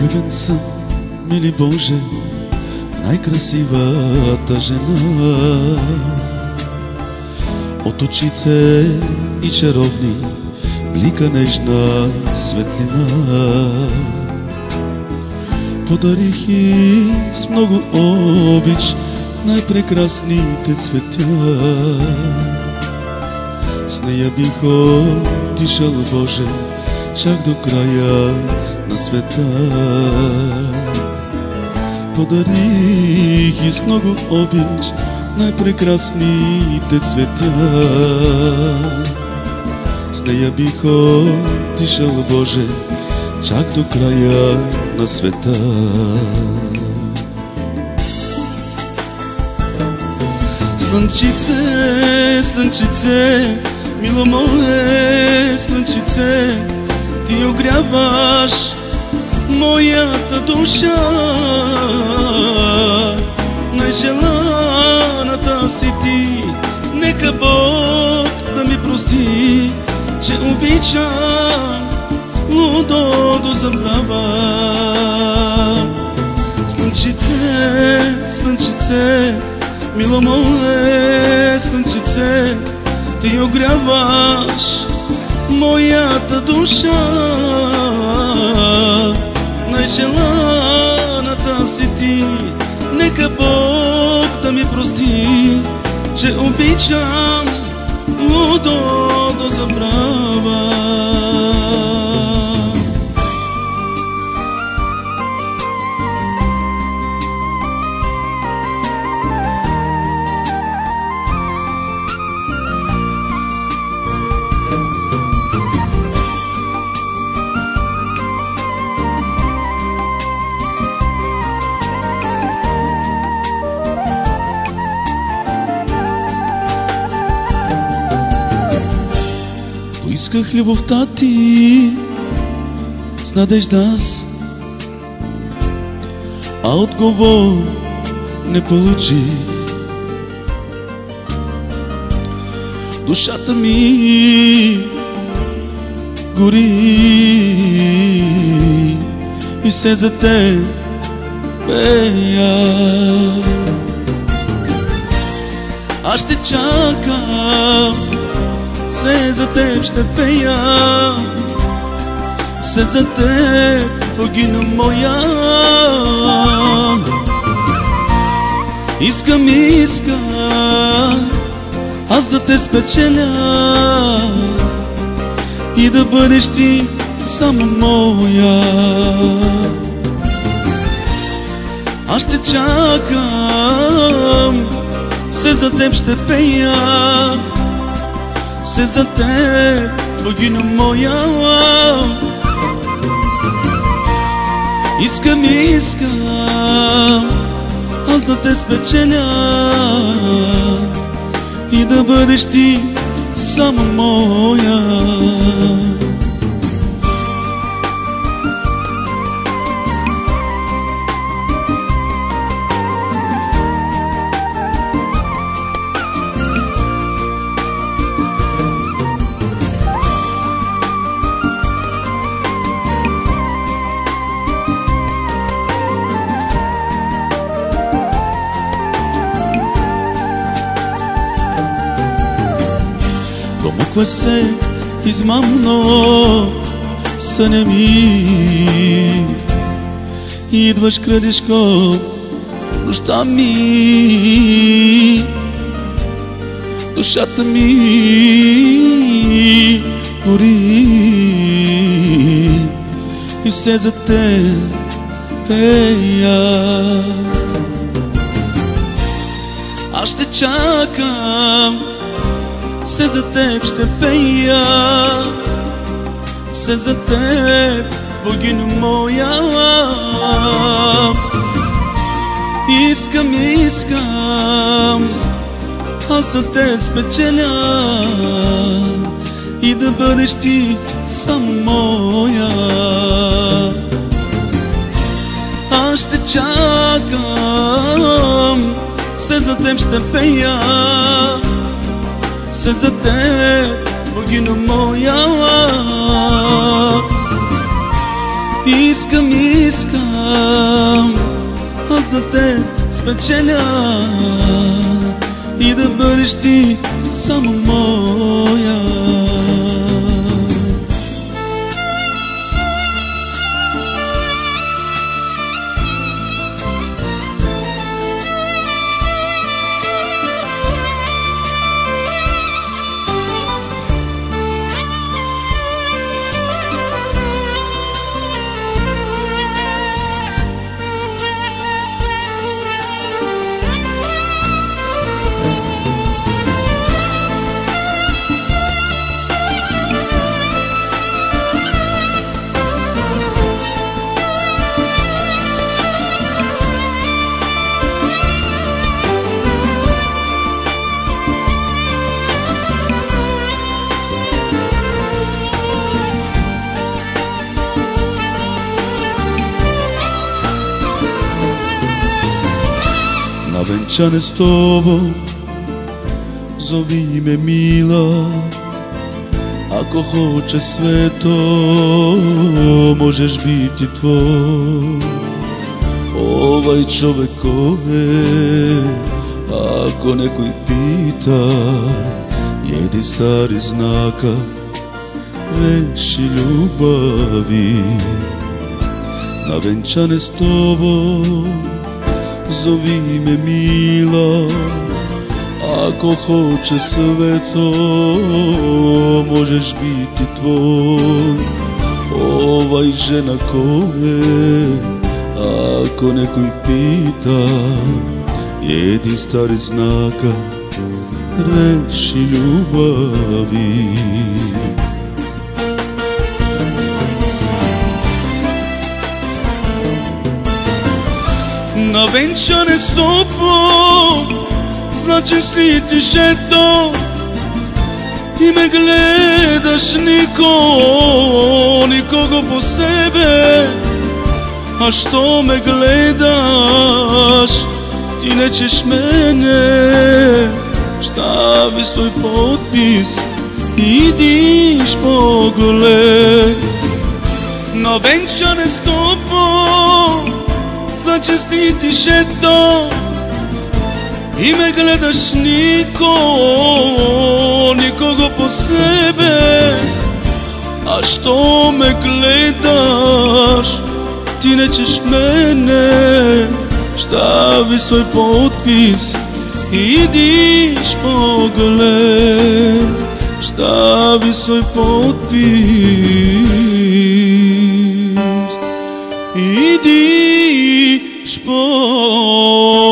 Влюбен съм, мили Боже, най-красивата жена. От очите и чаровни блика нежна светлина. Подарих и с много обич най-прекрасните цветя. С нея бих отишъл, Боже, чак до края на света. Подарих и с много обич най-прекрасните цветя. С нея бих отишъл, Боже, чак до края на света. Слънчице, слънчице, мило мое слънчице, ти огряваш моята душа. Най-желаната си ти, нека Бог да ми прости, че обичам лудо до забрава. Слънчице, слънчице, мило мое слънчице, ти огряваш моята душа. Най-желаната си ти, нека Бог да ми прости, че обичам лудо до забрава. Поисках любовта ти с надежда аз, а отговор не получих. Душата ми гори и се за теб пея. Аз ще чакам, все за теб ще пея, все за теб, богиня моя. Искам аз да те спечеля и да бъдеш ти само моя. Аз ще чакам, все за теб ще пея, все за теб, богиня моя. Искам аз да те спечеля и да бъдеш ти само моя. Промъква се измамно съня ми, идваш крадешко нощта ми. Душата ми гори и все за теб пея. Аз ще чакам, все за теб ще пея, все за теб, богиня моя. Искам аз да те спечеля и да бъдеш ти само моя. Аз ще чакам, все за теб ще пея, все за теб, богиня моя. Искам искам аз да те спечеля и да бъдеш ти само моя. Na venčane s tobom zovi me mila, ako hoće sve to možeš biti tvoj. Ovaj čovek ko je, ako neko i pita, jedi stari znaka, reši ljubavi. Na venčane s tobom zovi me mila, ako hoće sve to možeš biti tvoj. Ovaj žena ko je, ako neko i pita, jedi stari znaka, reši ljubavi. Na venčane s tobom znači slitiš eto i me gledaš nikogo po sebe. A što me gledaš, ti nećeš mene, stavi svoj potpis i idiš pogled. Na venčane s tobom začestitiš eto i me gledaš nikogo po sebe. A što me gledaš, ti nećeš mene, stavi svoj potpis i idiš pogled. Stavi svoj potpis i idiš pogled.